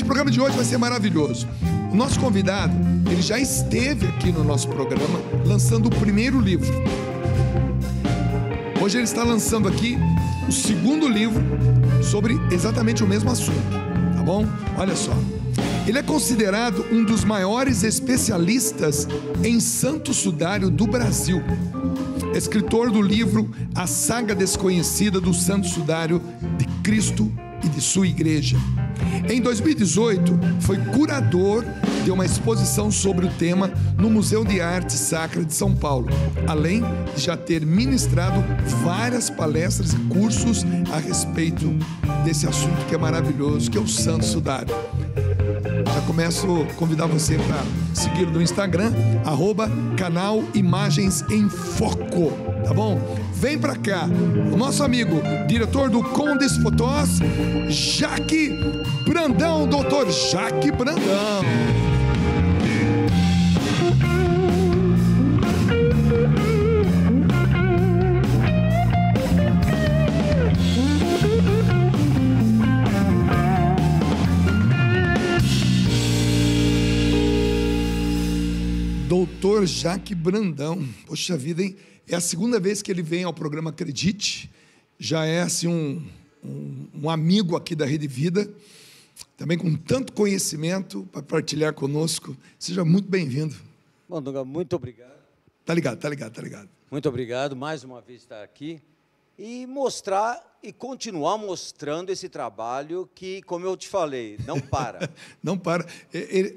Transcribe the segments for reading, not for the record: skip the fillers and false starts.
programa de hoje vai ser maravilhoso. O nosso convidado, ele já esteve aqui no nosso programa, lançando o primeiro livro. Hoje ele está lançando aqui o segundo livro sobre exatamente o mesmo assunto, tá bom? Olha só. Ele é considerado um dos maiores especialistas em Santo Sudário do Brasil. Escritor do livro A Saga Desconhecida do Santo Sudário de Cristo e de sua Igreja. Em 2018, foi curador de uma exposição sobre o tema no Museu de Arte Sacra de São Paulo, além de já ter ministrado várias palestras e cursos a respeito desse assunto que é maravilhoso, que é o Santo Sudário. Já começo a convidar você para seguir no Instagram, @canal Imagens em Foco, tá bom? Vem pra cá, o nosso amigo, diretor do Condes Fotós, Jaque Brandão, doutor Jaque Brandão. Doutor Jaque Brandão, poxa vida, hein? É a segunda vez que ele vem ao programa Acredite, já é assim um amigo aqui da Rede Vida, também com tanto conhecimento para partilhar conosco. Seja muito bem-vindo. Bom, Dunga, muito obrigado. Tá ligado. Muito obrigado, mais uma vez estar aqui e mostrar e continuar mostrando esse trabalho que, como eu te falei, não para. Não para.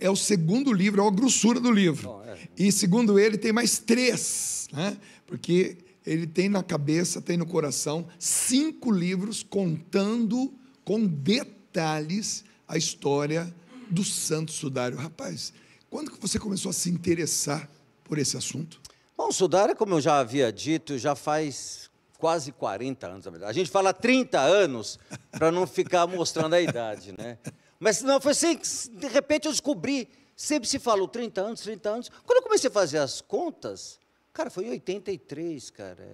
É o segundo livro, é a grossura do livro. Bom, E, segundo ele, tem mais 3, né? Porque ele tem na cabeça, tem no coração 5 livros contando com detalhes a história do Santo Sudário. Rapaz, quando que você começou a se interessar por esse assunto? Bom, o Sudário, como eu já havia dito, já faz quase 40 anos, na verdade. A gente fala 30 anos para não ficar mostrando a idade, né? Mas não, foi assim, de repente eu descobri, sempre se falou 30 anos. Quando eu comecei a fazer as contas, cara, foi em 83, cara.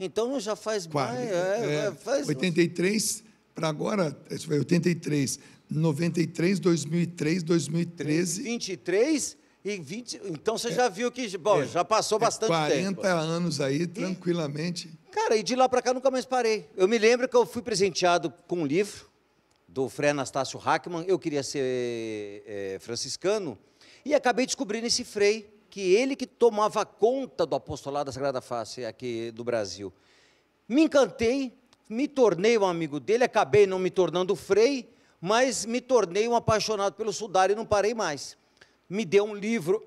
Então já faz mais... 83 para agora, isso foi 83, 93, 2003, 2013... 23 e 20... Então você já viu que, bom, já passou bastante 40 tempo. anos aí, tranquilamente. Cara, e de lá para cá nunca mais parei. Eu me lembro que eu fui presenteado com um livro do Frei Anastácio Hackman. Eu queria ser franciscano e acabei descobrindo esse frei, que ele que tomava conta do apostolado da Sagrada Face aqui do Brasil. Me encantei, me tornei um amigo dele, acabei não me tornando frei, mas me tornei um apaixonado pelo Sudário e não parei mais. Me deu um livro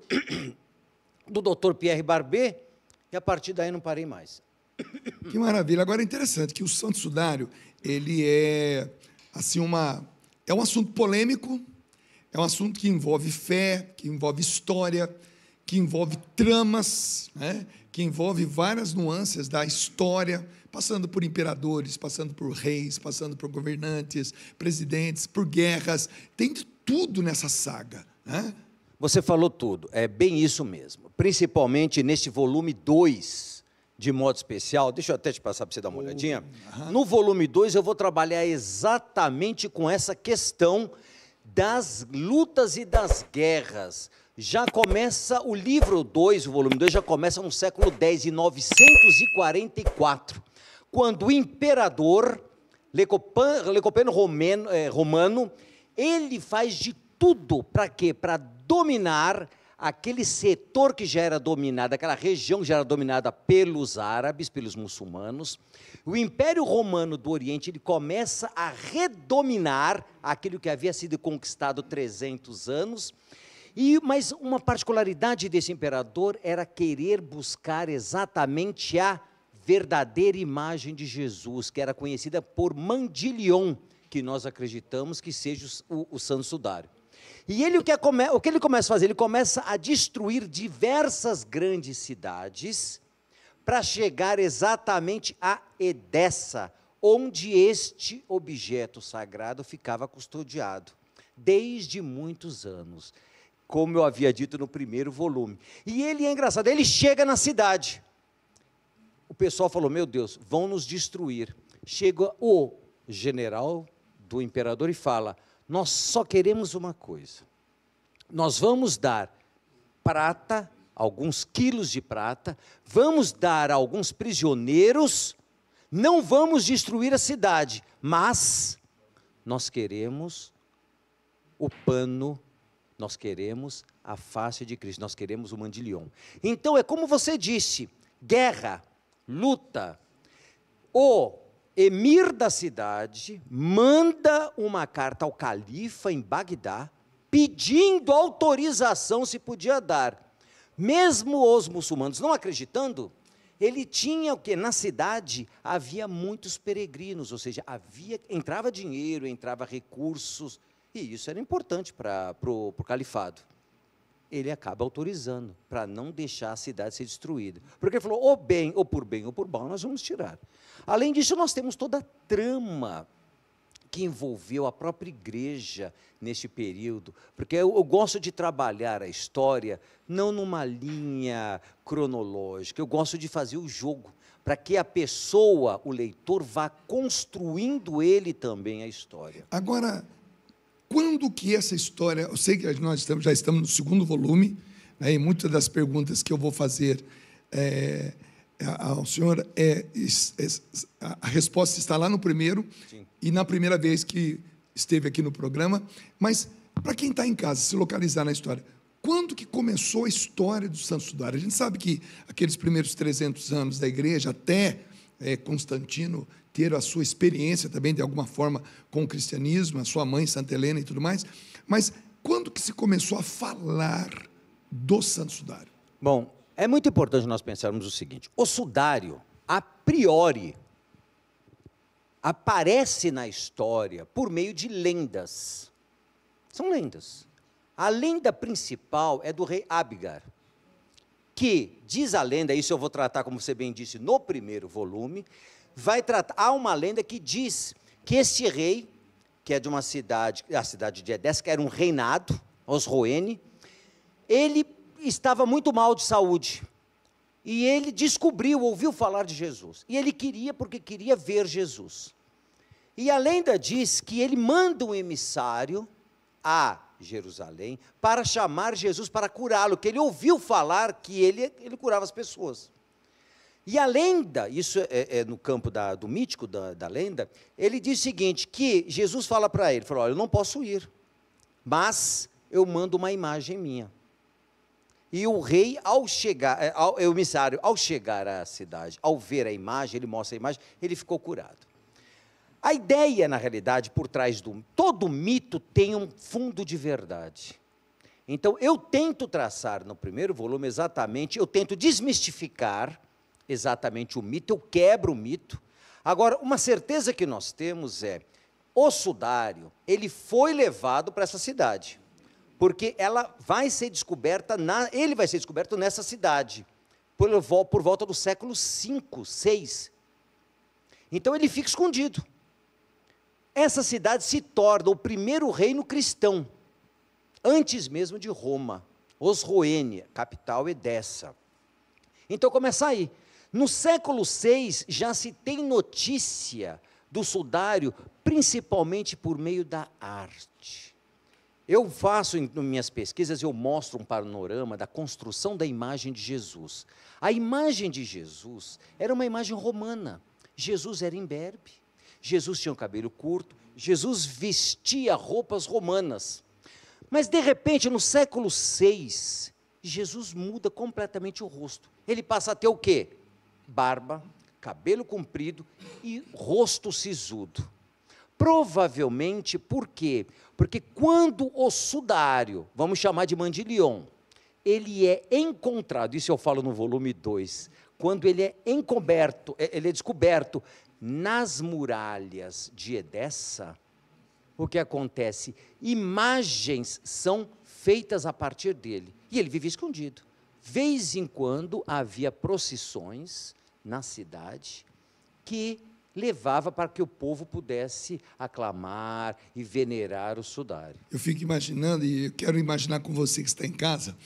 do Dr. Pierre Barbet e a partir daí não parei mais. Que maravilha. Agora é interessante que o Santo Sudário, ele é assim é um assunto polêmico, é um assunto que envolve fé, que envolve história, que envolve tramas, né? Que envolve várias nuances da história, passando por imperadores, passando por reis, passando por governantes, presidentes, por guerras. Tem de tudo nessa saga, né? Você falou tudo, é bem isso mesmo. Principalmente neste volume 2, de modo especial. Deixa eu até te passar para você dar uma olhadinha. No volume 2 eu vou trabalhar exatamente com essa questão das lutas e das guerras. Já começa o livro 2, o volume 2, já começa no século X, em 944, quando o imperador Lecopeno Romano, ele faz de tudo para quê? Para dominar aquele setor que já era dominado, aquela região que já era dominada pelos árabes, pelos muçulmanos. O Império Romano do Oriente, ele começa a redominar aquilo que havia sido conquistado 300 anos, mas uma particularidade desse imperador era querer buscar exatamente a verdadeira imagem de Jesus, que era conhecida por Mandilion, que nós acreditamos que seja o Santo Sudário. E ele, o que ele começa a fazer? Ele começa a destruir diversas grandes cidades para chegar exatamente a Edessa, onde este objeto sagrado ficava custodiado desde muitos anos, como eu havia dito no primeiro volume. E ele é engraçado, ele chega na cidade. O pessoal falou, meu Deus, vão nos destruir. Chega o general do imperador e fala, nós só queremos uma coisa. Nós vamos dar prata, alguns quilos de prata, vamos dar a alguns prisioneiros, não vamos destruir a cidade, mas nós queremos o pano, nós queremos a face de Cristo, nós queremos o mandilion. Então, é como você disse, guerra, luta. O emir da cidade manda uma carta ao califa em Bagdá, pedindo autorização se podia dar. Mesmo os muçulmanos não acreditando, ele tinha o quê? Na cidade havia muitos peregrinos, ou seja, entrava dinheiro, entrava recursos, e isso era importante para o califado. Ele acaba autorizando, para não deixar a cidade ser destruída. Porque ele falou, ou por bem ou por mal, nós vamos tirar. Além disso, nós temos toda a trama que envolveu a própria igreja neste período, porque eu gosto de trabalhar a história não numa linha cronológica, eu gosto de fazer o jogo, para que a pessoa, o leitor, vá construindo ele também a história. Agora, quando que essa história, eu sei que nós já estamos no segundo volume, né, e muitas das perguntas que eu vou fazer ao senhor, a resposta está lá no primeiro, sim, e na primeira vez que esteve aqui no programa, mas para quem está em casa, se localizar na história, quando que começou a história do Santo Sudário? A gente sabe que aqueles primeiros 300 anos da igreja, até Constantino ter a sua experiência também, de alguma forma, com o cristianismo, a sua mãe, Santa Helena e tudo mais, mas quando que se começou a falar do Santo Sudário? Bom, é muito importante nós pensarmos o seguinte, o sudário, a priori, aparece na história por meio de lendas. São lendas. A lenda principal é do rei Abgar, que, diz a lenda, isso eu vou tratar, como você bem disse, no primeiro volume, há uma lenda que diz que esse rei, que é de uma cidade, a cidade de Edessa, que era um reinado, Osroene, ele estava muito mal de saúde, e ele ouviu falar de Jesus, e ele porque queria ver Jesus. E a lenda diz que ele manda um emissário a Jerusalém para chamar Jesus para curá-lo, que ele ouviu falar que ele curava as pessoas. E a lenda, isso é no campo do mítico da lenda, ele diz o seguinte, que Jesus fala para ele, olha, eu não posso ir, mas eu mando uma imagem minha. E o rei, o emissário, ao chegar à cidade, ao ver a imagem, ele mostra a imagem, ele ficou curado. A ideia, na realidade, por trás todo mito tem um fundo de verdade. Então, eu tento traçar no primeiro volume exatamente, eu tento desmistificar exatamente o mito, eu quebro o mito. Agora, uma certeza que nós temos o sudário, ele foi levado para essa cidade, porque ele vai ser descoberto nessa cidade, por volta do século V, VI. Então, ele fica escondido. Essa cidade se torna o primeiro reino cristão, antes mesmo de Roma, Osroene, capital Edessa. Então começa aí. No século VI já se tem notícia do sudário, principalmente por meio da arte. Eu faço, em minhas pesquisas, eu mostro um panorama da construção da imagem de Jesus. A imagem de Jesus era uma imagem romana. Jesus era imberbe. Jesus tinha o cabelo curto, Jesus vestia roupas romanas. Mas, de repente, no século VI, Jesus muda completamente o rosto. Ele passa a ter o quê? Barba, cabelo comprido e rosto sisudo. Provavelmente, por quê? Porque quando o sudário, vamos chamar de mandilion, ele é encontrado, isso eu falo no volume 2, quando ele é descoberto nas muralhas de Edessa, o que acontece? Imagens são feitas a partir dele, e ele vivia escondido. Vez em quando havia procissões na cidade, que levava para que o povo pudesse aclamar e venerar o sudário. Eu fico imaginando, e eu quero imaginar com você que está em casa,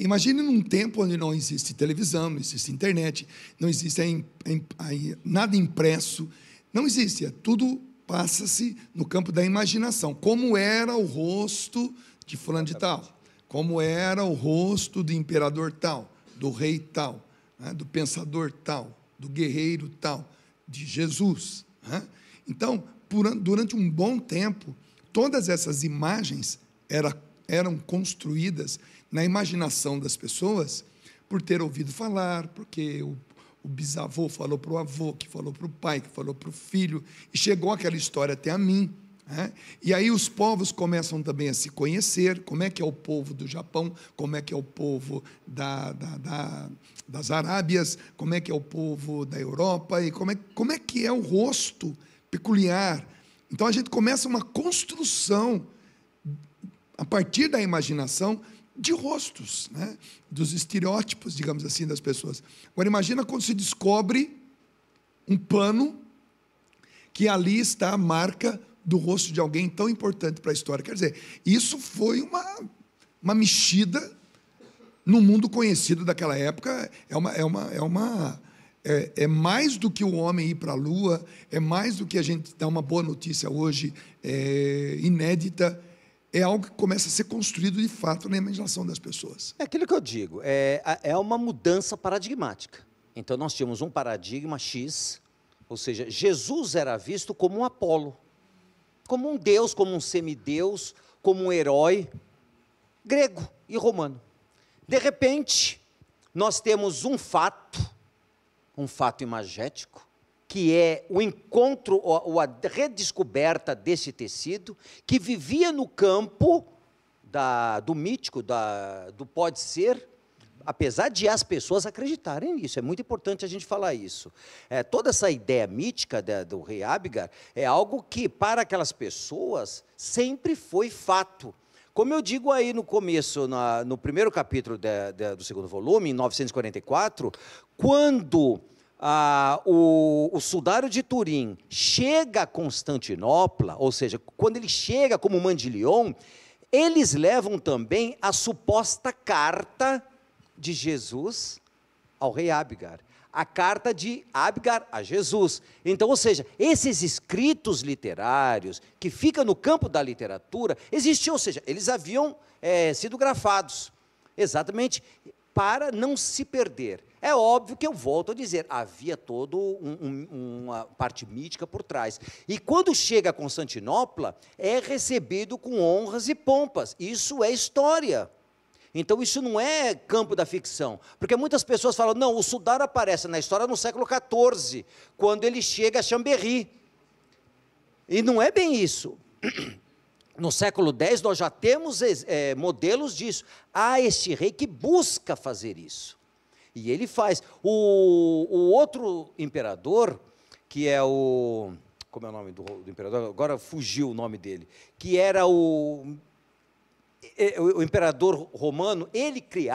imagine num tempo onde não existe televisão, não existe internet, não existe nada impresso, não existe, é tudo passa-se no campo da imaginação. Como era o rosto de fulano de tal, como era o rosto do imperador tal, do rei tal, né, do pensador tal, do guerreiro tal, de Jesus. Né? Então, durante um bom tempo, todas essas imagens eram construídas na imaginação das pessoas por ter ouvido falar, porque o bisavô falou para o avô, que falou para o pai, que falou para o filho, e chegou aquela história até a mim. Né? E aí os povos começam também a se conhecer, como é que é o povo do Japão, como é que é o povo das Arábias, como é que é o povo da Europa, e como é que é o rosto peculiar. Então a gente começa uma construção, a partir da imaginação, de rostos, né? Dos estereótipos, digamos assim, das pessoas. Agora, imagina quando se descobre um pano que ali está a marca do rosto de alguém tão importante para a história. Quer dizer, isso foi uma mexida no mundo conhecido daquela época. É mais do que o homem ir para a Lua, é mais do que a gente dar uma boa notícia hoje, inédita. É algo que começa a ser construído de fato na imaginação das pessoas. É aquilo que eu digo, é uma mudança paradigmática. Então, nós tínhamos um paradigma X, ou seja, Jesus era visto como um Apolo, como um deus, como um semideus, como um herói grego e romano. De repente, nós temos um fato imagético, que é o encontro, ou a redescoberta desse tecido, que vivia no campo do mítico, do pode ser, apesar de as pessoas acreditarem nisso. É muito importante a gente falar isso. Toda essa ideia mítica do rei Abgar é algo que, para aquelas pessoas, sempre foi fato. Como eu digo aí no começo, no primeiro capítulo do segundo volume, em 944, quando o Sudário de Turim chega a Constantinopla, ou seja, quando ele chega como Mandilion, eles levam também a suposta carta de Jesus ao rei Abgar, a carta de Abgar a Jesus. Então, ou seja, esses escritos literários que ficam no campo da literatura existiam, ou seja, eles haviam sido grafados, exatamente para não se perder. É óbvio que eu volto a dizer, havia toda uma parte mítica por trás. E quando chega a Constantinopla, é recebido com honras e pompas. Isso é história. Então, isso não é campo da ficção. Porque muitas pessoas falam, não, o Sudário aparece na história no século XIV, quando ele chega a Chambéry. E não é bem isso. No século X, nós já temos modelos disso. Há este rei que busca fazer isso. E ele faz. O outro imperador, que é o... Como é o nome do imperador? Agora fugiu o nome dele. Que era o imperador romano, ele que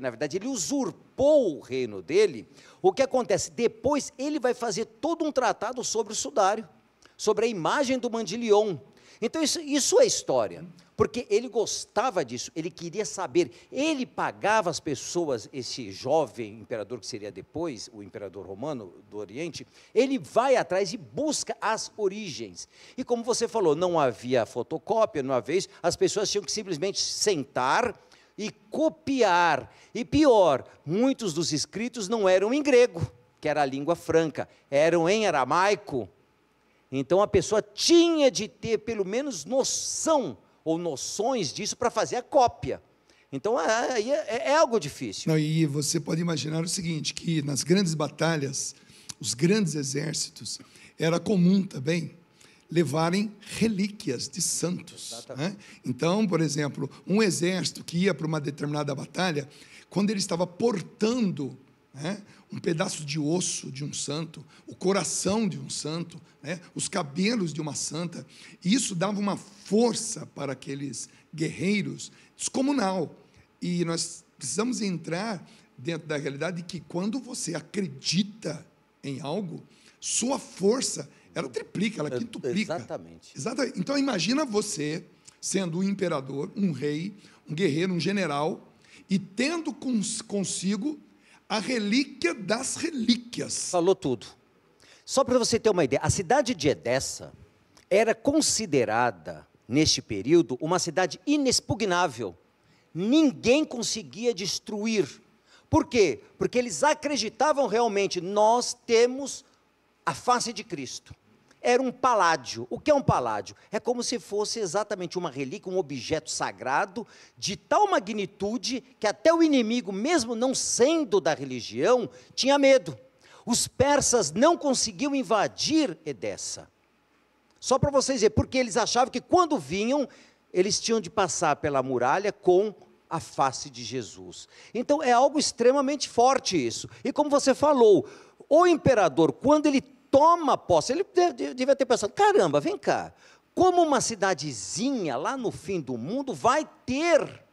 na verdade ele usurpou o reino dele. O que acontece? Depois ele vai fazer todo um tratado sobre o Sudário, sobre a imagem do Mandilion. Então isso é história, porque ele gostava disso, ele queria saber, ele pagava as pessoas, esse jovem imperador que seria depois, o imperador romano do Oriente, ele vai atrás e busca as origens. E como você falou, não havia fotocópia, não havia isso, as pessoas tinham que simplesmente sentar e copiar. E pior, muitos dos escritos não eram em grego, que era a língua franca, eram em aramaico. Então, a pessoa tinha de ter, pelo menos, noção ou noções disso para fazer a cópia. Então, aí é algo difícil. Não, e você pode imaginar o seguinte, que nas grandes batalhas, os grandes exércitos, era comum também levarem relíquias de santos. Né? Então, por exemplo, um exército que ia para uma determinada batalha, quando ele estava portando, né, um pedaço de osso de um santo, o coração de um santo, né, os cabelos de uma santa, e isso dava uma força para aqueles guerreiros descomunal. E nós precisamos entrar dentro da realidade de que quando você acredita em algo, sua força, ela triplica, ela quintuplica. Exatamente. Exatamente. Então, imagina você sendo um imperador, um rei, um guerreiro, um general, e tendo consigo a relíquia das relíquias. Falou tudo. Só para você ter uma ideia, a cidade de Edessa, era considerada, neste período, uma cidade inexpugnável. Ninguém conseguia destruir. Por quê? Porque eles acreditavam realmente, nós temos a face de Cristo. Era um paládio. O que é um paládio? É como se fosse exatamente uma relíquia, um objeto sagrado, de tal magnitude, que até o inimigo, mesmo não sendo da religião, tinha medo. Os persas não conseguiam invadir Edessa. Só para vocês verem, porque eles achavam que quando vinham, eles tinham de passar pela muralha com a face de Jesus. Então é algo extremamente forte isso. E como você falou, o imperador, quando ele toma posse, ele devia ter pensado, caramba, vem cá, como uma cidadezinha lá no fim do mundo vai ter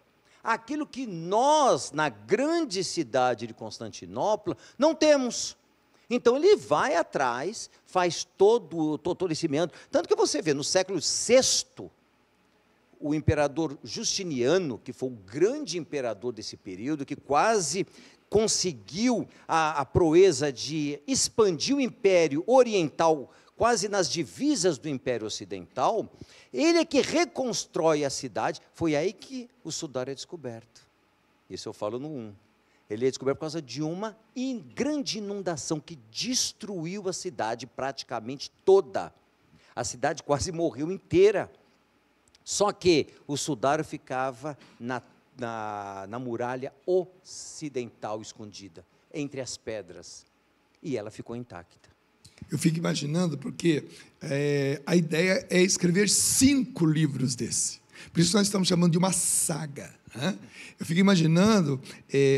aquilo que nós, na grande cidade de Constantinopla, não temos. Então ele vai atrás, faz todo esse meandro. Tanto que você vê, no século VI, o imperador Justiniano, que foi o grande imperador desse período, que quase conseguiu a proeza de expandir o Império Oriental, quase nas divisas do Império Ocidental, ele é que reconstrói a cidade. Foi aí que o Sudar é descoberto. Isso eu falo no 1. Ele é descoberto por causa de uma grande inundação que destruiu a cidade praticamente toda. A cidade quase morreu inteira. Só que o Sudário ficava na muralha ocidental escondida, entre as pedras. E ela ficou intacta. Eu fico imaginando, porque a ideia é escrever 5 livros desse. Por isso nós estamos chamando de uma saga. Né? Eu fico imaginando,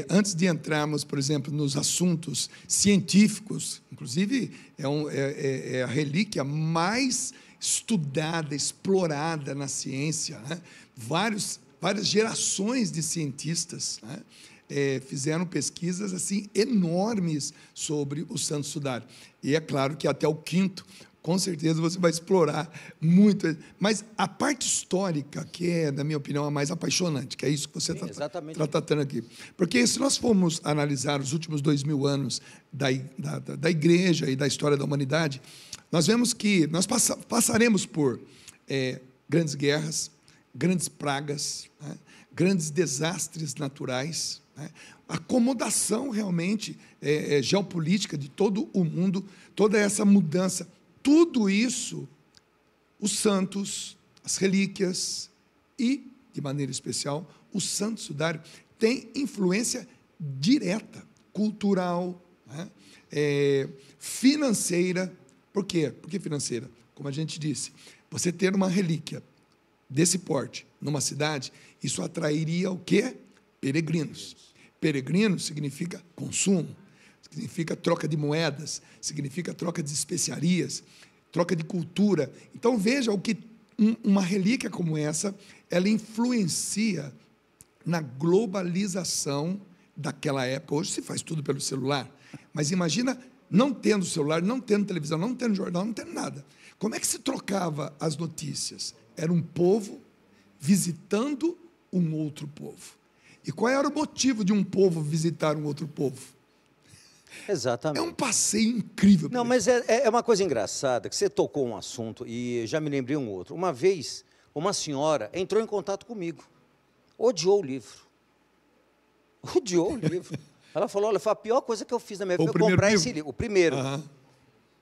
antes de entrarmos, por exemplo, nos assuntos científicos, inclusive é a relíquia mais estudada, explorada na ciência, né? Várias gerações de cientistas, né? Fizeram pesquisas assim enormes sobre o Santo Sudário. E é claro que até o 5º, com certeza você vai explorar muito. Mas a parte histórica, que é, na minha opinião, a mais apaixonante, que é isso que você está tratando aqui. Porque se nós formos analisar os últimos 2000 anos da igreja e da história da humanidade, nós vemos que nós passaremos por grandes guerras, grandes pragas, né? Grandes desastres naturais, né? Acomodação realmente geopolítica de todo o mundo, toda essa mudança, tudo isso, os santos, as relíquias e, de maneira especial, o Santo Sudário tem influência direta, cultural, né? Financeira. Por quê? Por que financeira? Como a gente disse, você ter uma relíquia desse porte numa cidade, isso atrairia o quê? Peregrinos. Peregrinos significa consumo, significa troca de moedas, significa troca de especiarias, troca de cultura. Então veja o que uma relíquia como essa, ela influencia na globalização daquela época. Hoje se faz tudo pelo celular, mas imagina não tendo celular, não tendo televisão, não tendo jornal, não tendo nada. Como é que se trocava as notícias? Era um povo visitando um outro povo. E qual era o motivo de um povo visitar um outro povo? Exatamente. É um passeio incrível. Não, mas é uma coisa engraçada, que você tocou um assunto, e já me lembrei um outro. Uma vez, uma senhora entrou em contato comigo, odiou o livro. Odiou o livro. Ela falou, olha, foi a pior coisa que eu fiz na minha vida, eu comprar esse livro, o primeiro. Uhum.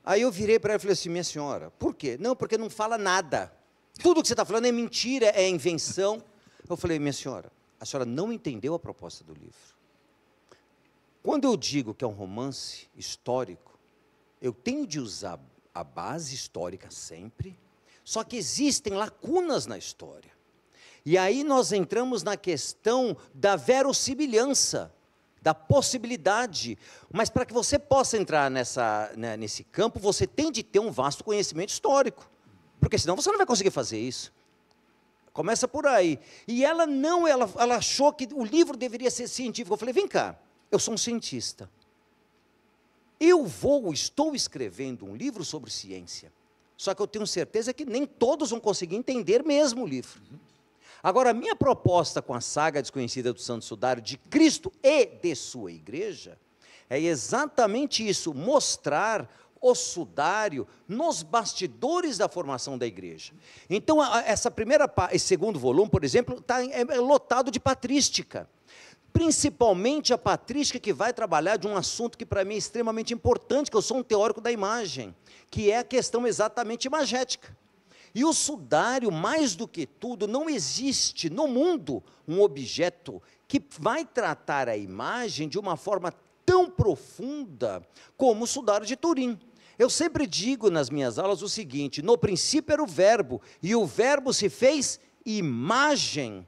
Aí eu virei para ela e falei assim, minha senhora, por quê? Não, porque não fala nada. Tudo que você está falando é mentira, é invenção. Eu falei, minha senhora, a senhora não entendeu a proposta do livro. Quando eu digo que é um romance histórico, eu tenho de usar a base histórica sempre, só que existem lacunas na história. E aí nós entramos na questão da verossimilhança, da possibilidade. Mas para que você possa entrar nesse campo, você tem de ter um vasto conhecimento histórico. Porque senão você não vai conseguir fazer isso. Começa por aí. E ela achou que o livro deveria ser científico. Eu falei, vem cá, eu sou um cientista. Estou escrevendo um livro sobre ciência. Só que eu tenho certeza que nem todos vão conseguir entender mesmo o livro. Agora, a minha proposta com a saga desconhecida do Santo Sudário, de Cristo e de sua igreja, é exatamente isso, mostrar o sudário nos bastidores da formação da igreja. Então, esse segundo volume, por exemplo, é lotado de patrística. Principalmente a patrística que vai trabalhar de um assunto que para mim é extremamente importante, que eu sou um teórico da imagem, que é a questão exatamente imagética. E o sudário, mais do que tudo, não existe no mundo um objeto que vai tratar a imagem de uma forma tão profunda como o sudário de Turim. Eu sempre digo nas minhas aulas o seguinte: no princípio era o verbo, e o verbo se fez imagem.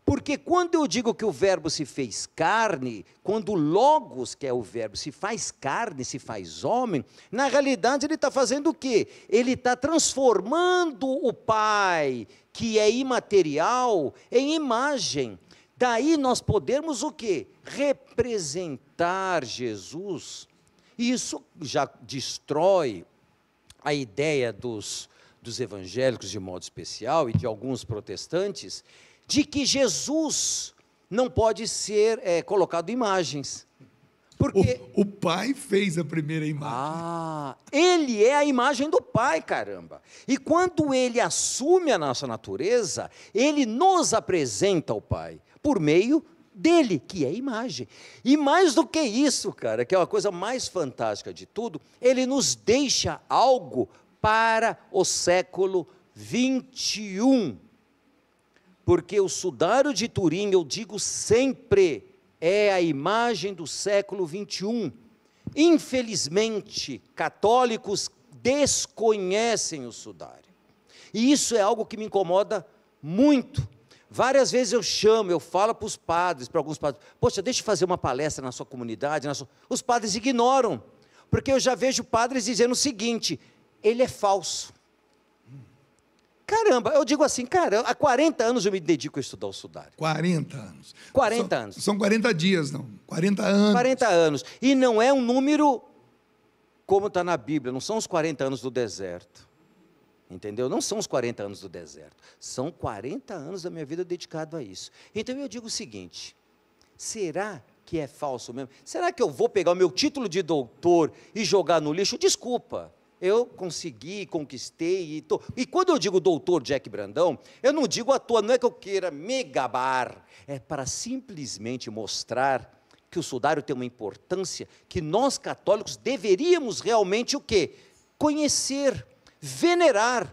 Porque quando eu digo que o verbo se fez carne, quando o logos, que é o verbo, se faz carne, se faz homem, na realidade ele está fazendo o quê? Ele está transformando o Pai, que é imaterial, em imagem. Daí nós podemos o quê? Representar Jesus. E isso já destrói a ideia dos evangélicos de modo especial, e de alguns protestantes, de que Jesus não pode ser colocado em imagens. Porque o Pai fez a primeira imagem. Ele é a imagem do Pai, caramba. E quando ele assume a nossa natureza, ele nos apresenta ao Pai, por meio dele, que é a imagem. E mais do que isso, cara, que é uma coisa mais fantástica de tudo, ele nos deixa algo para o século 21. Porque o sudário de Turim, eu digo sempre, é a imagem do século 21. Infelizmente, católicos desconhecem o sudário. E isso é algo que me incomoda muito. Várias vezes eu falo para os padres, para alguns padres: poxa, deixa eu fazer uma palestra na sua comunidade. Os padres ignoram, porque eu já vejo padres dizendo o seguinte: ele é falso. Caramba, eu digo assim, cara, há 40 anos eu me dedico a estudar o sudário. 40 anos. 40 anos. São 40 dias, não. 40 anos. 40 anos. E não é um número como está na Bíblia, não são os 40 anos do deserto. Entendeu? Não são os 40 anos do deserto. São 40 anos da minha vida dedicado a isso. Então eu digo o seguinte: será que é falso mesmo? Será que eu vou pegar o meu título de doutor e jogar no lixo? Desculpa. Eu consegui, conquistei, e quando eu digo doutor Jack Brandão, eu não digo à toa, não é que eu queira me gabar, é para simplesmente mostrar que o sudário tem uma importância que nós católicos deveríamos realmente o quê? Conhecer, venerar.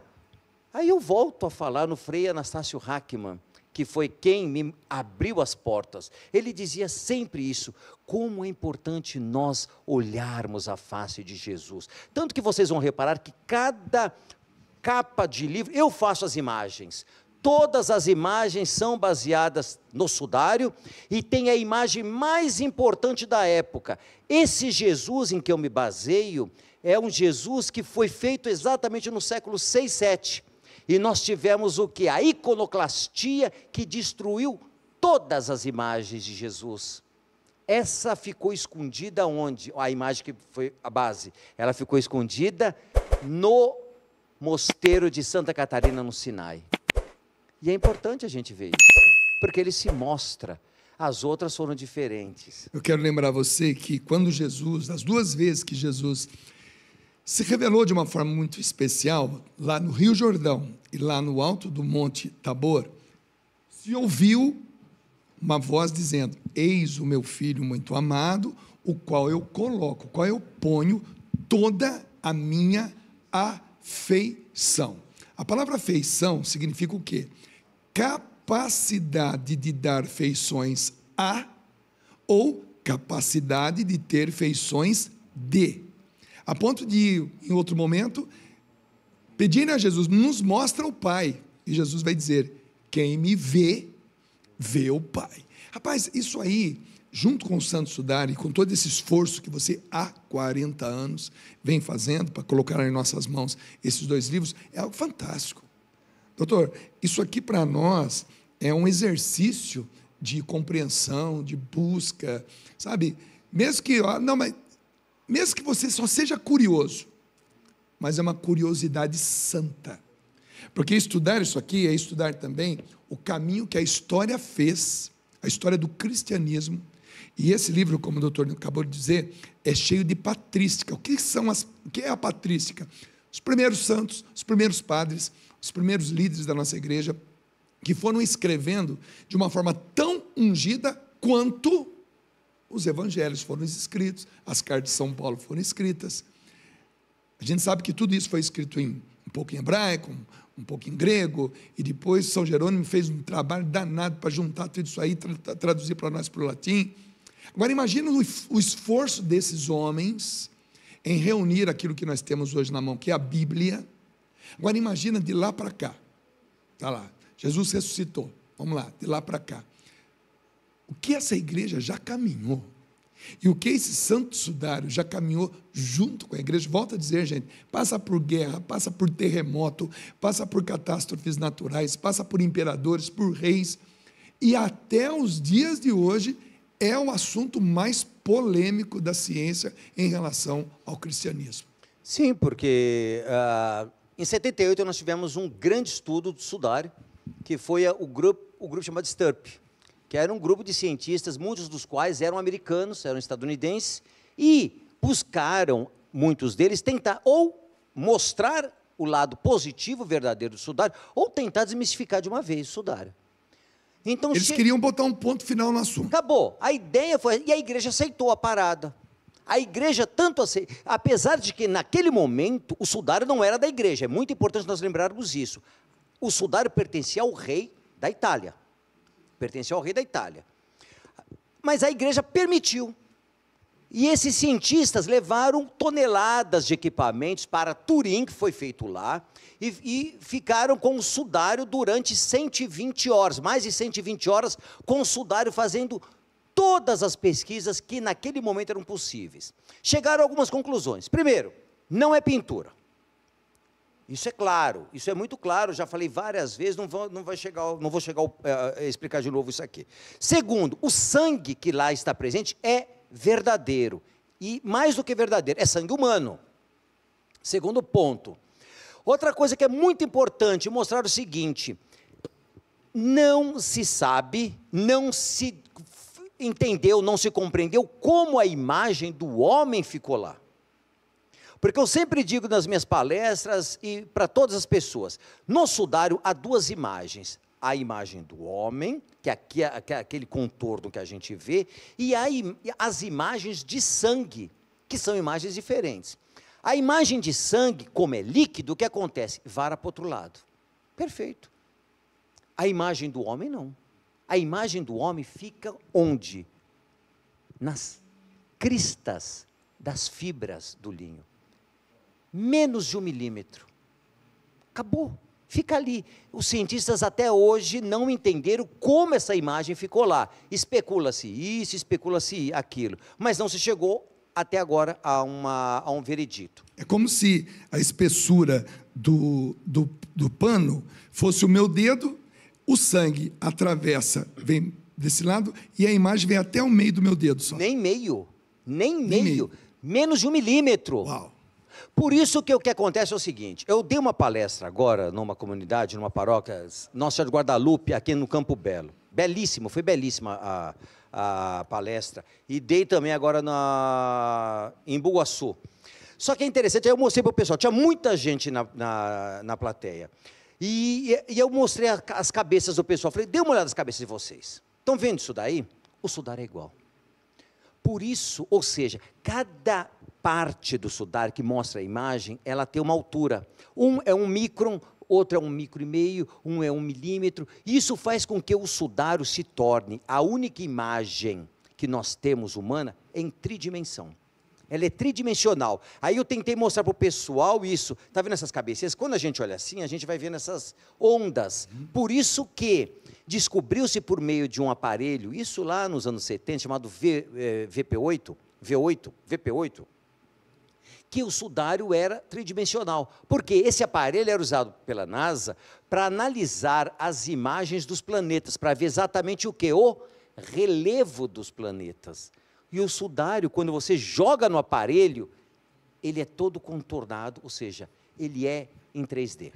Aí eu volto a falar no Frei Anastácio Hackmann, que foi quem me abriu as portas. Ele dizia sempre isso: como é importante nós olharmos a face de Jesus. Tanto que vocês vão reparar que cada capa de livro, eu faço as imagens. Todas as imagens são baseadas no sudário, e tem a imagem mais importante da época. Esse Jesus em que eu me baseio, é um Jesus que foi feito exatamente no século 6, 7. E nós tivemos o que? A iconoclastia, que destruiu todas as imagens de Jesus. Essa ficou escondida onde? A imagem que foi a base, ela ficou escondida no mosteiro de Santa Catarina, no Sinai. E é importante a gente ver isso, porque ele se mostra. As outras foram diferentes. Eu quero lembrar você que quando Jesus, as duas vezes que Jesus se revelou de uma forma muito especial, lá no Rio Jordão e lá no alto do Monte Tabor, se ouviu uma voz dizendo: eis o meu filho muito amado, o qual eu coloco, o qual eu ponho toda a minha afeição. A palavra afeição significa o quê? Capacidade de dar feições a, ou capacidade de ter feições de. A ponto de, em outro momento, pedirem a Jesus: nos mostra o Pai. E Jesus vai dizer: quem me vê, vê o Pai. Rapaz, isso aí, junto com o Santo Sudário, e com todo esse esforço que você há 40 anos vem fazendo para colocar em nossas mãos esses dois livros, é algo fantástico. Doutor, isso aqui para nós é um exercício de compreensão, de busca, sabe? Mesmo que você só seja curioso, mas é uma curiosidade santa. Porque estudar isso aqui é estudar também o caminho que a história fez, a história do cristianismo. E esse livro, como o doutor acabou de dizer, é cheio de patrística. O que é a patrística? Os primeiros santos, os primeiros padres, os primeiros líderes da nossa igreja, que foram escrevendo de uma forma tão ungida quanto os evangelhos foram escritos, as cartas de São Paulo foram escritas. A gente sabe que tudo isso foi escrito um pouco em hebraico, um pouco em grego, e depois São Jerônimo fez um trabalho danado para juntar tudo isso aí, traduzir para nós para o latim. Agora imagina o esforço desses homens em reunir aquilo que nós temos hoje na mão, que é a Bíblia. Agora imagina de lá para cá, está lá, Jesus ressuscitou, vamos lá, de lá para cá. O que essa igreja já caminhou, e o que esse santo sudário já caminhou junto com a igreja, volto a dizer, gente, passa por guerra, passa por terremoto, passa por catástrofes naturais, passa por imperadores, por reis, e até os dias de hoje é o assunto mais polêmico da ciência em relação ao cristianismo. Sim, porque em 78 nós tivemos um grande estudo do sudário, que foi o grupo chamado STURP, que era um grupo de cientistas, muitos dos quais eram americanos, eram estadunidenses, e buscaram, muitos deles, tentar ou mostrar o lado positivo, verdadeiro do sudário, ou tentar desmistificar de uma vez o sudário. Então, eles queriam botar um ponto final no assunto. Acabou. A ideia foi... E a igreja aceitou a parada. A igreja tanto aceitou... Apesar de que, naquele momento, o sudário não era da igreja. É muito importante nós lembrarmos isso. O sudário pertencia ao rei da Itália. Pertencia ao rei da Itália. Mas a igreja permitiu. E esses cientistas levaram toneladas de equipamentos para Turim, que foi feito lá, e ficaram com o sudário durante 120 horas, mais de 120 horas, com o sudário fazendo todas as pesquisas que naquele momento eram possíveis. Chegaram a algumas conclusões. Primeiro, não é pintura. Isso é claro, isso é muito claro, já falei várias vezes, não vou chegar a explicar de novo isso aqui. Segundo, o sangue que lá está presente é verdadeiro, e mais do que verdadeiro, é sangue humano. Segundo ponto. Outra coisa que é muito importante, mostrar o seguinte, não se sabe, não se entendeu, não se compreendeu como a imagem do homem ficou lá. Porque eu sempre digo nas minhas palestras e para todas as pessoas, no sudário há duas imagens, a imagem do homem, que é aquele contorno que a gente vê, e as imagens de sangue, que são imagens diferentes. A imagem de sangue, como é líquido, o que acontece? Vara para o outro lado. Perfeito. A imagem do homem não. A imagem do homem fica onde? Nas cristas das fibras do linho. Menos de 1 milímetro. Acabou. Fica ali. Os cientistas até hoje não entenderam como essa imagem ficou lá. Especula-se isso, especula-se aquilo. Mas não se chegou até agora a um veredito. É como se a espessura do pano fosse o meu dedo, o sangue atravessa, vem desse lado, e a imagem vem até o meio do meu dedo só. Nem meio. Menos de 1 milímetro. Uau. Por isso que o que acontece é o seguinte, eu dei uma palestra agora numa comunidade, numa paróquia, Nossa Senhora de Guadalupe, aqui no Campo Belo. Belíssimo, foi belíssima a palestra. E dei também agora em Bugaçu. Só que é interessante, aí eu mostrei para o pessoal, tinha muita gente na plateia. E eu mostrei as cabeças do pessoal, falei, dê uma olhada nas cabeças de vocês. Estão vendo isso daí? O sudário é igual. Por isso, ou seja, cada parte do sudário que mostra a imagem, ela tem uma altura. Um é 1 micron, outro é 1,5 micro, um é 1 milímetro. Isso faz com que o sudário se torne a única imagem que nós temos humana em tridimensão. Ela é tridimensional. Aí eu tentei mostrar para o pessoal isso. Está vendo essas cabeças? Quando a gente olha assim, a gente vai vendo essas ondas. Por isso que descobriu-se por meio de um aparelho, isso lá nos anos 70, chamado VP8, que o sudário era tridimensional, porque esse aparelho era usado pela NASA para analisar as imagens dos planetas, para ver exatamente o que? O relevo dos planetas. E o sudário, quando você joga no aparelho, ele é todo contornado, ou seja, ele é em 3D.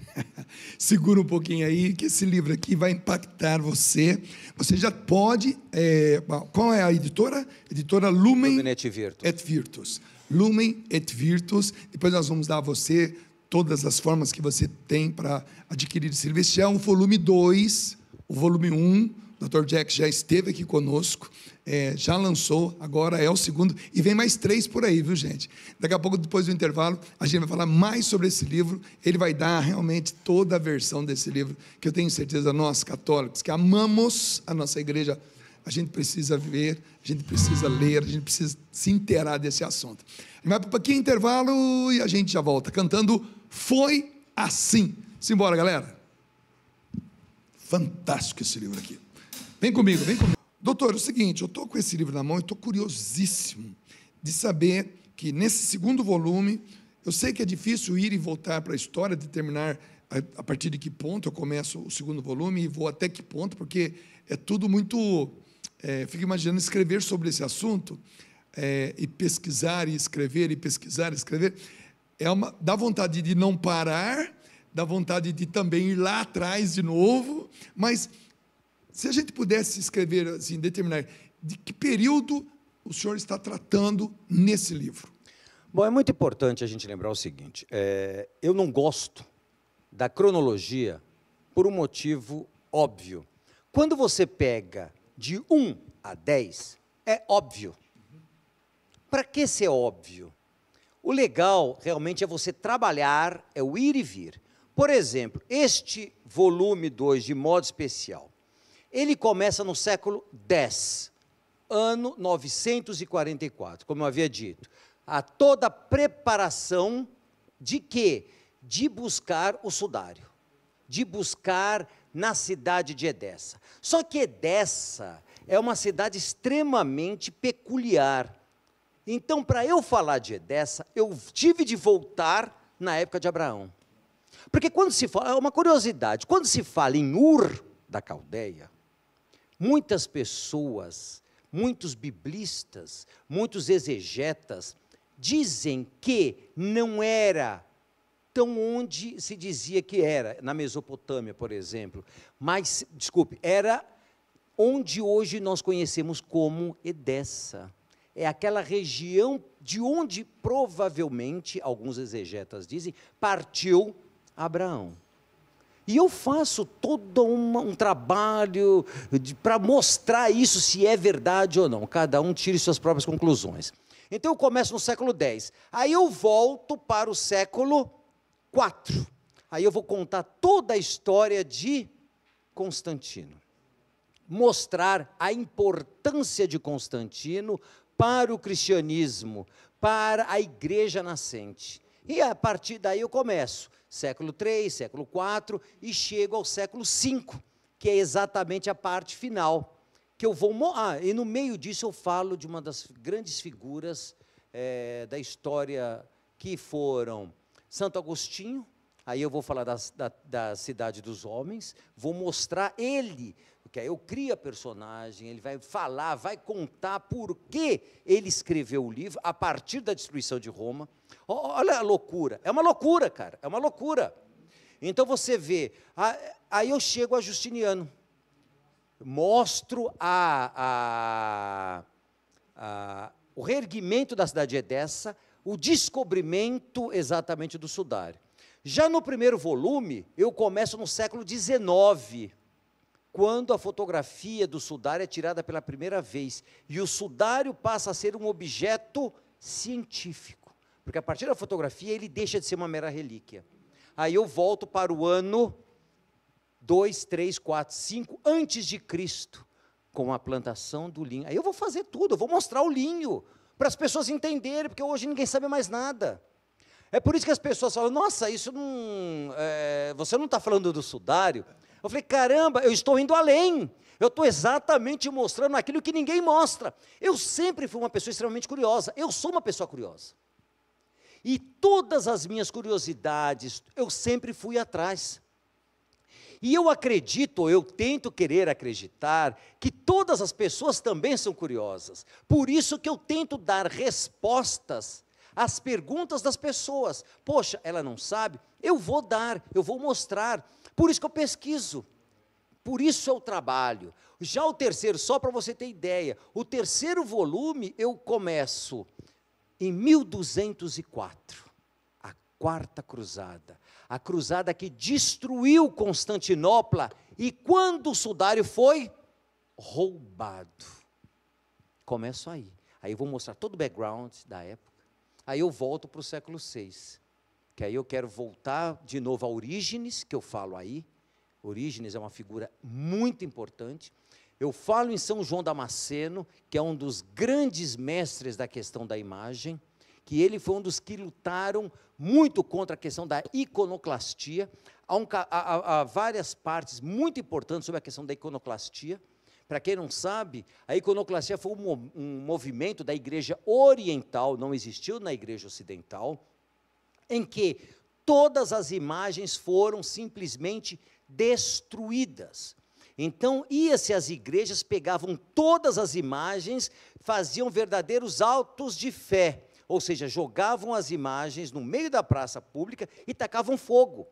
Segura um pouquinho aí, que esse livro aqui vai impactar você. Você já pode... qual é a editora? Editora Lumen et Virtus. et Virtus. Lumen et Virtus. Depois nós vamos dar a você todas as formas que você tem para adquirir esse livro. Este é um volume 2, o volume 1. O Dr. Jack já esteve aqui conosco, já lançou, agora é o segundo, e vem mais 3 por aí, viu, gente? Daqui a pouco, depois do intervalo, a gente vai falar mais sobre esse livro. Ele vai dar realmente toda a versão desse livro, que eu tenho certeza, nós católicos, que amamos a nossa igreja, a gente precisa ver, a gente precisa ler, a gente precisa se inteirar desse assunto. A gente vai para um pouquinho de intervalo e a gente já volta, cantando Foi Assim. Simbora, galera. Fantástico esse livro aqui. Vem comigo, vem comigo. Doutor, é o seguinte, eu estou com esse livro na mão e estou curiosíssimo de saber que nesse segundo volume, eu sei que é difícil ir e voltar para a história, determinar a partir de que ponto eu começo o segundo volume e vou até que ponto, porque é tudo muito... fico imaginando escrever sobre esse assunto, e pesquisar e escrever, e pesquisar e escrever, dá vontade de não parar, dá vontade de também ir lá atrás de novo, mas... Se a gente pudesse escrever, assim, determinar de que período o senhor está tratando nesse livro. Bom, é muito importante a gente lembrar o seguinte, eu não gosto da cronologia por um motivo óbvio. Quando você pega de 1 a 10, é óbvio. Para que ser óbvio? O legal, realmente, é você trabalhar, é o ir e vir. Por exemplo, este volume 2, de modo especial, ele começa no século X, ano 944, como eu havia dito. Há toda a preparação de quê? De buscar o sudário, de buscar na cidade de Edessa. Só que Edessa é uma cidade extremamente peculiar. Então, para eu falar de Edessa, eu tive de voltar na época de Abraão. Porque quando se fala, é uma curiosidade, quando se fala em Ur da Caldeia, muitas pessoas, muitos biblistas, muitos exegetas, dizem que não era tão onde se dizia que era, na Mesopotâmia, por exemplo, mas, desculpe, era onde hoje nós conhecemos como Edessa. É aquela região de onde provavelmente, alguns exegetas dizem, partiu Abraão. E eu faço todo um trabalho para mostrar isso, se é verdade ou não. Cada um tire suas próprias conclusões. Então, eu começo no século X. Aí eu volto para o século IV. Aí eu vou contar toda a história de Constantino. Mostrar a importância de Constantino para o cristianismo, para a igreja nascente. E a partir daí eu começo. Século III, século IV, e chego ao século V, que é exatamente a parte final, que eu vou... e no meio disso eu falo de uma das grandes figuras da história, que foram Santo Agostinho, aí eu vou falar da Cidade dos Homens, vou mostrar ele, porque aí eu crio a personagem, ele vai falar, vai contar por que ele escreveu o livro, a partir da destruição de Roma. Olha a loucura, é uma loucura, cara, é uma loucura. Então você vê, aí eu chego a Justiniano, mostro o reerguimento da cidade de Edessa, o descobrimento exatamente do sudário. Já no primeiro volume, eu começo no século XIX, quando a fotografia do sudário é tirada pela primeira vez, e o sudário passa a ser um objeto científico, porque a partir da fotografia ele deixa de ser uma mera relíquia. Aí eu volto para o ano 2, 3, 4, 5 antes de Cristo, com a plantação do linho. Aí eu vou fazer tudo, eu vou mostrar o linho, para as pessoas entenderem, porque hoje ninguém sabe mais nada. É por isso que as pessoas falam, nossa, isso não, você não está falando do sudário? Eu falei, caramba, eu estou indo além, eu estou exatamente mostrando aquilo que ninguém mostra. Eu sempre fui uma pessoa extremamente curiosa, eu sou uma pessoa curiosa. E todas as minhas curiosidades, eu sempre fui atrás. E eu acredito, eu tento querer acreditar, que todas as pessoas também são curiosas. Por isso que eu tento dar respostas as perguntas das pessoas. Poxa, ela não sabe? Eu vou dar, eu vou mostrar. Por isso que eu pesquiso. Por isso é o trabalho. Já o terceiro, só para você ter ideia, o terceiro volume eu começo em 1204, a Quarta Cruzada. A cruzada que destruiu Constantinopla e quando o sudário foi roubado. Começo aí. Aí eu vou mostrar todo o background da época. Aí eu volto para o século VI, que aí eu quero voltar de novo a Orígenes, que eu falo aí. Orígenes é uma figura muito importante. Eu falo em São João Damasceno, que é um dos grandes mestres da questão da imagem, que ele foi um dos que lutaram muito contra a questão da iconoclastia. Há várias partes muito importantes sobre a questão da iconoclastia. Para quem não sabe, a iconoclastia foi um movimento da igreja oriental, não existiu na igreja ocidental, em que todas as imagens foram simplesmente destruídas. Então, ia-se às igrejas, pegavam todas as imagens, faziam verdadeiros autos de fé, ou seja, jogavam as imagens no meio da praça pública e tacavam fogo.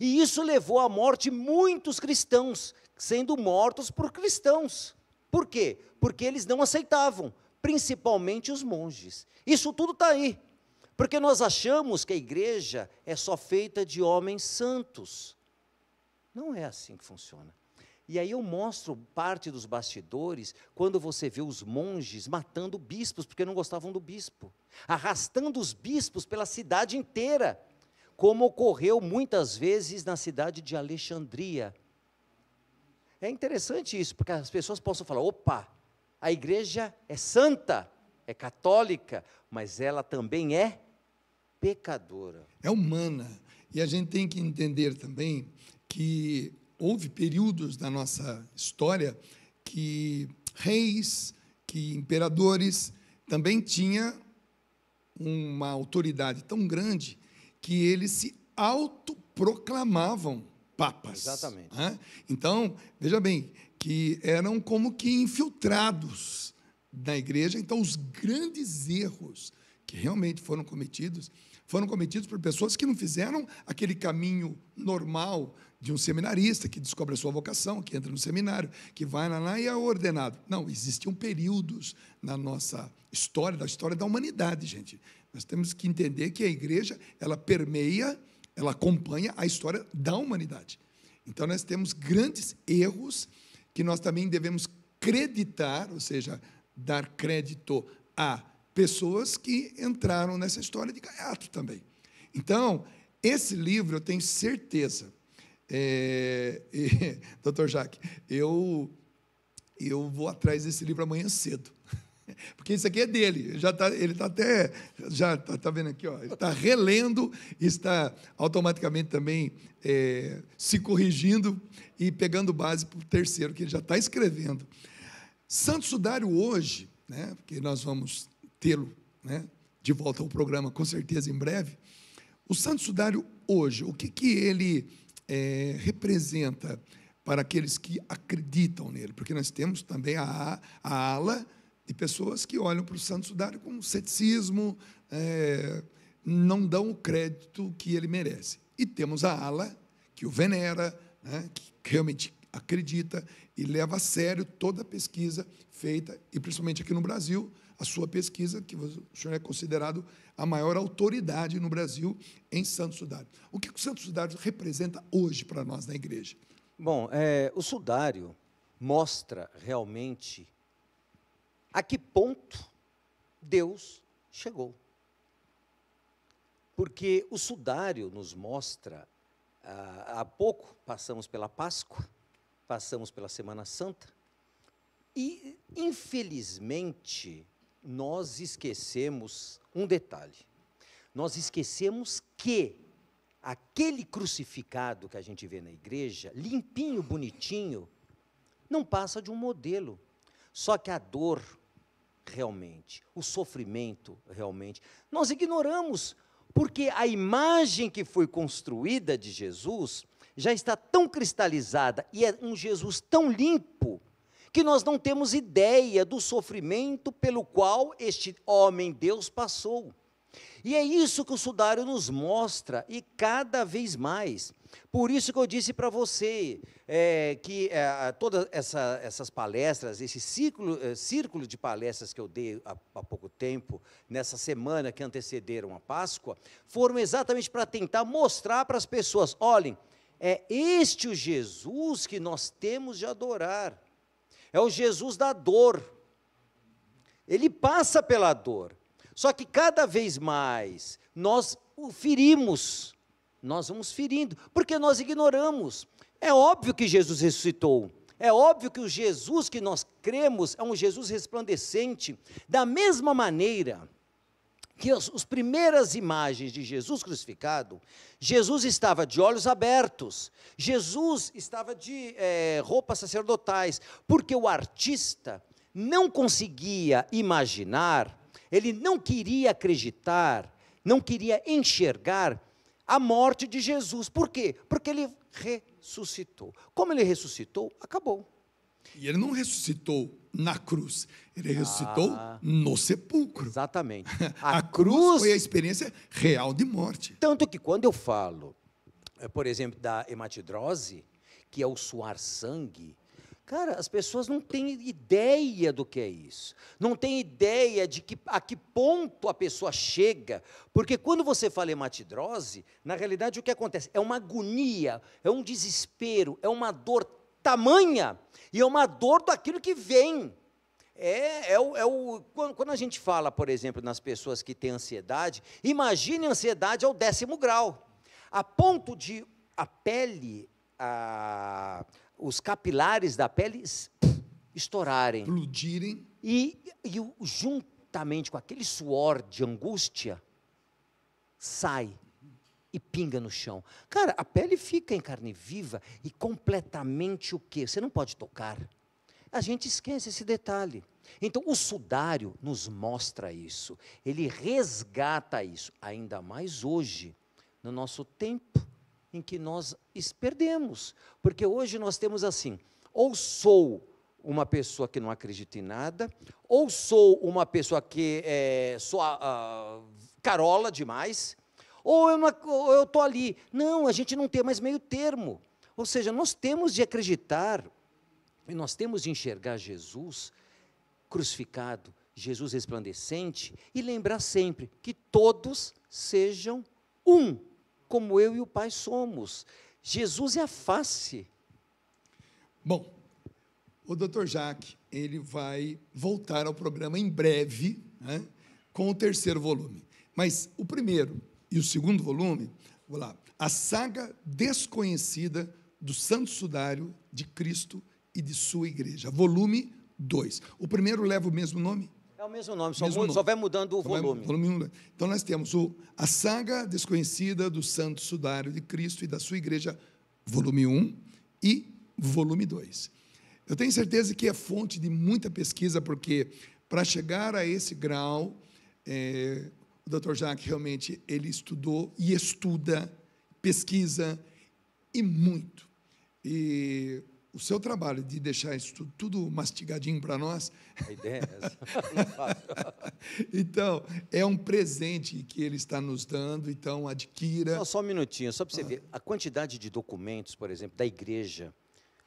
E isso levou à morte muitos cristãos, sendo mortos por cristãos. Por quê? Porque eles não aceitavam, principalmente os monges. Isso tudo está aí, porque nós achamos que a igreja é só feita de homens santos. Não é assim que funciona. E aí eu mostro parte dos bastidores, quando você vê os monges matando bispos, porque não gostavam do bispo, arrastando os bispos pela cidade inteira, como ocorreu muitas vezes na cidade de Alexandria. É interessante isso, porque as pessoas possam falar, opa, a igreja é santa, é católica, mas ela também é pecadora. É humana, e a gente tem que entender também que houve períodos da nossa história que reis, que imperadores também tinham uma autoridade tão grande que eles se autoproclamavam papas. Exatamente. Então, veja bem, que eram como que infiltrados na igreja. Então, os grandes erros que realmente foram cometidos por pessoas que não fizeram aquele caminho normal de um seminarista que descobre a sua vocação, que entra no seminário, que vai lá e é ordenado. Não, existiam períodos na nossa história, da história da humanidade, gente. Nós temos que entender que a igreja, ela permeia, ela acompanha a história da humanidade. Então, nós temos grandes erros que nós também devemos creditar, ou seja, dar crédito a pessoas que entraram nessa história de gaiato também. Então, esse livro, eu tenho certeza, Dr. Jacques, eu vou atrás desse livro amanhã cedo, porque isso aqui é dele, ele está até, já está vendo aqui, ó, ele está relendo, está automaticamente também se corrigindo e pegando base para o terceiro, que ele já está escrevendo. Santo Sudário hoje, né, porque nós vamos tê-lo, né, de volta ao programa, com certeza, em breve. O Santo Sudário hoje, o que ele representa para aqueles que acreditam nele? Porque nós temos também a ala de pessoas que olham para o Santo Sudário com ceticismo, não dão o crédito que ele merece. E temos a ala que o venera, né, que realmente acredita e leva a sério toda a pesquisa feita, e principalmente aqui no Brasil, a sua pesquisa, que o senhor é considerado a maior autoridade no Brasil em Santo Sudário. O que o Santo Sudário representa hoje para nós na igreja? Bom, o sudário mostra realmente a que ponto Deus chegou. Porque o sudário nos mostra, há pouco passamos pela Páscoa, passamos pela Semana Santa, e, infelizmente, nós esquecemos um detalhe. Nós esquecemos que aquele crucificado que a gente vê na igreja, limpinho, bonitinho, não passa de um modelo. Só que a dor, realmente, o sofrimento, realmente, nós ignoramos, porque a imagem que foi construída de Jesus já está tão cristalizada e é um Jesus tão limpo, que nós não temos ideia do sofrimento pelo qual este homem Deus passou. E é isso que o sudário nos mostra, e cada vez mais. Por isso que eu disse para você que todas essas palestras, esse círculo de palestras que eu dei há pouco tempo, nessa semana que antecederam a Páscoa, foram exatamente para tentar mostrar para as pessoas, olhem, é este o Jesus que nós temos de adorar, é o Jesus da dor, ele passa pela dor, só que cada vez mais nós o ferimos, nós vamos ferindo, porque nós ignoramos. É óbvio que Jesus ressuscitou, é óbvio que o Jesus que nós cremos é um Jesus resplandecente, da mesma maneira que as primeiras imagens de Jesus crucificado, Jesus estava de olhos abertos, Jesus estava de roupas sacerdotais, porque o artista não conseguia imaginar, ele não queria acreditar, não queria enxergar a morte de Jesus. Por quê? Porque ele ressuscitou. Como ele ressuscitou, acabou. E ele não ressuscitou na cruz, ele ressuscitou no sepulcro. Exatamente. A cruz foi a experiência real de morte. Tanto que quando eu falo, por exemplo, da hematidrose, que é o suar sangue, cara, as pessoas não têm ideia do que é isso, não têm ideia de a que ponto a pessoa chega, porque quando você fala hematidrose, na realidade o que acontece? É uma agonia, é um desespero, é uma dor tamanha, e é uma dor daquilo que vem. Quando a gente fala, por exemplo, nas pessoas que têm ansiedade, imagine a ansiedade ao 10º grau, a ponto de a pele, os capilares da pele estourarem, explodirem, e juntamente com aquele suor de angústia, sai e pinga no chão. Cara, a pele fica em carne viva e completamente o quê? Você não pode tocar. A gente esquece esse detalhe. Então, o sudário nos mostra isso, ele resgata isso, ainda mais hoje, no nosso tempo, em que nós perdemos, porque hoje nós temos assim, ou sou uma pessoa que não acredita em nada, ou sou uma pessoa que sou carola demais, ou eu estou ali. Não, a gente não tem mais meio termo, ou seja, nós temos de acreditar, e nós temos de enxergar Jesus crucificado, Jesus resplandecente, e lembrar sempre que todos sejam um, como eu e o Pai somos. Jesus é a face. Bom, o Dr. Jacques, ele vai voltar ao programa em breve, né, com o 3º volume. Mas o primeiro e o 2º volume, vou lá, a saga desconhecida do Santo Sudário de Cristo e de sua igreja, volume 2. O primeiro leva o mesmo nome? É o mesmo nome, só vai mudando o volume. Então, nós temos a saga desconhecida do Santo Sudário de Cristo e da sua igreja, volume 1 e volume 2. Eu tenho certeza que é fonte de muita pesquisa, porque para chegar a esse grau, o Dr. Jacques realmente ele estudou e estuda, pesquisa, e muito. E o seu trabalho de deixar isso tudo mastigadinho para nós. A ideia é essa. Então, é um presente que ele está nos dando, então adquira. Só um minutinho, só para você ver, a quantidade de documentos, por exemplo, da igreja,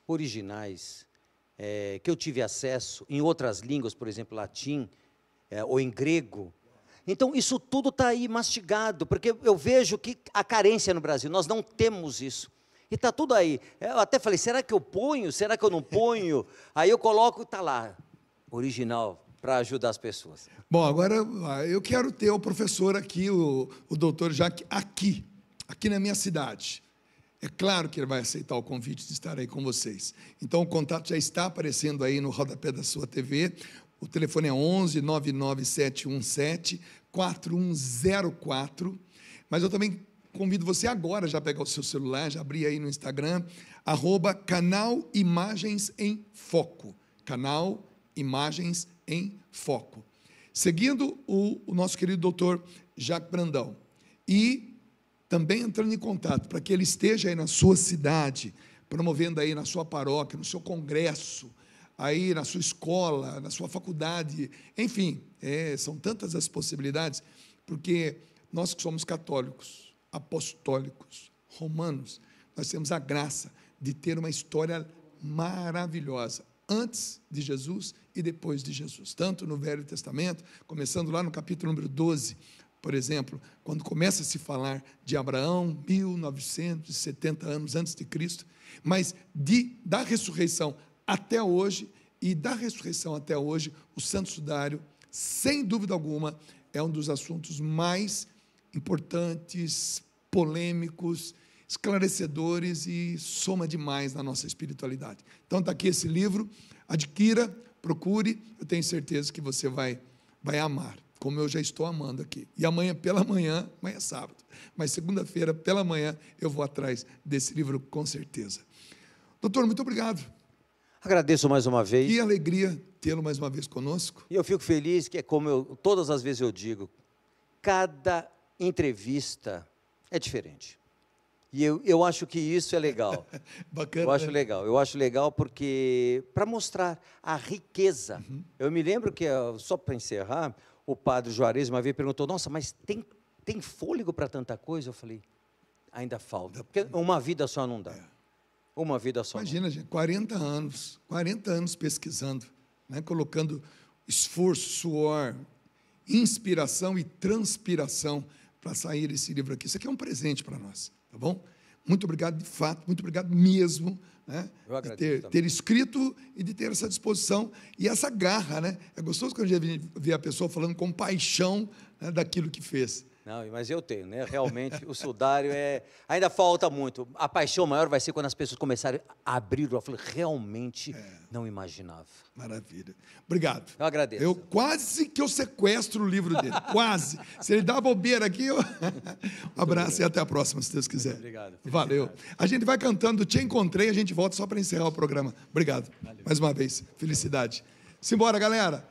originais, que eu tive acesso, em outras línguas, por exemplo, latim, ou em grego. Então, isso tudo está aí mastigado, porque eu vejo que a carência no Brasil, nós não temos isso. E está tudo aí. Eu até falei, será que eu ponho? Será que eu não ponho? Aí eu coloco, está lá, original, para ajudar as pessoas. Bom, agora eu quero ter o professor aqui, o doutor Jacques, aqui na minha cidade. É claro que ele vai aceitar o convite de estar aí com vocês. Então, o contato já está aparecendo aí no rodapé da sua TV. O telefone é 11 99717 4104. Mas eu também convido você agora já a pegar o seu celular, já abrir aí no Instagram, @canal Imagens em Foco. Canal Imagens em Foco. Seguindo o nosso querido doutor Jacques Brandão. E também entrando em contato para que ele esteja aí na sua cidade, promovendo aí na sua paróquia, no seu congresso, aí na sua escola, na sua faculdade, enfim, são tantas as possibilidades. porque nós que somos católicos, apostólicos, romanos, nós temos a graça de ter uma história maravilhosa, antes de Jesus e depois de Jesus, tanto no Velho Testamento, começando lá no capítulo número 12, por exemplo, quando começa a se falar de Abraão, 1970 anos antes de Cristo, mas da ressurreição até hoje, e da ressurreição até hoje, o Santo Sudário, sem dúvida alguma, é um dos assuntos mais importantes, polêmicos, esclarecedores e soma demais na nossa espiritualidade. Então está aqui esse livro, adquira, procure, eu tenho certeza que você vai amar, como eu já estou amando aqui. E amanhã pela manhã, amanhã é sábado, mas segunda-feira pela manhã eu vou atrás desse livro com certeza. Doutor, muito obrigado. Agradeço mais uma vez. Que alegria tê-lo mais uma vez conosco. E eu fico feliz que, como todas as vezes eu digo, cada entrevista é diferente. E eu acho que isso é legal. Bacana. Eu acho legal. Eu acho legal porque, para mostrar a riqueza. Eu me lembro que, só para encerrar, o padre Juarez uma vez perguntou, nossa, mas tem fôlego para tanta coisa? Eu falei, ainda falta. Porque uma vida só não dá. Uma vida só. Imagina, gente, 40 anos pesquisando, né, colocando esforço, suor, inspiração e transpiração para sair esse livro aqui. Isso aqui é um presente para nós, tá bom? Muito obrigado, de fato, muito obrigado mesmo, né, de ter escrito e de ter essa disposição e essa garra, né? É gostoso quando a gente vê a pessoa falando com paixão, né, daquilo que fez. Não, mas eu tenho, né? Realmente, o sudário ainda falta muito. A paixão maior vai ser quando as pessoas começarem a abrir. Eu falei, realmente não imaginava. Maravilha. Obrigado. Eu agradeço. Eu quase que eu sequestro o livro dele. Quase. Se ele dá bobeira aqui, um abraço e até a próxima, se Deus quiser. Obrigado. Valeu. A gente vai cantando Te Encontrei, a gente volta só para encerrar o programa. Obrigado. Valeu. Mais uma vez. Felicidade. Simbora, galera.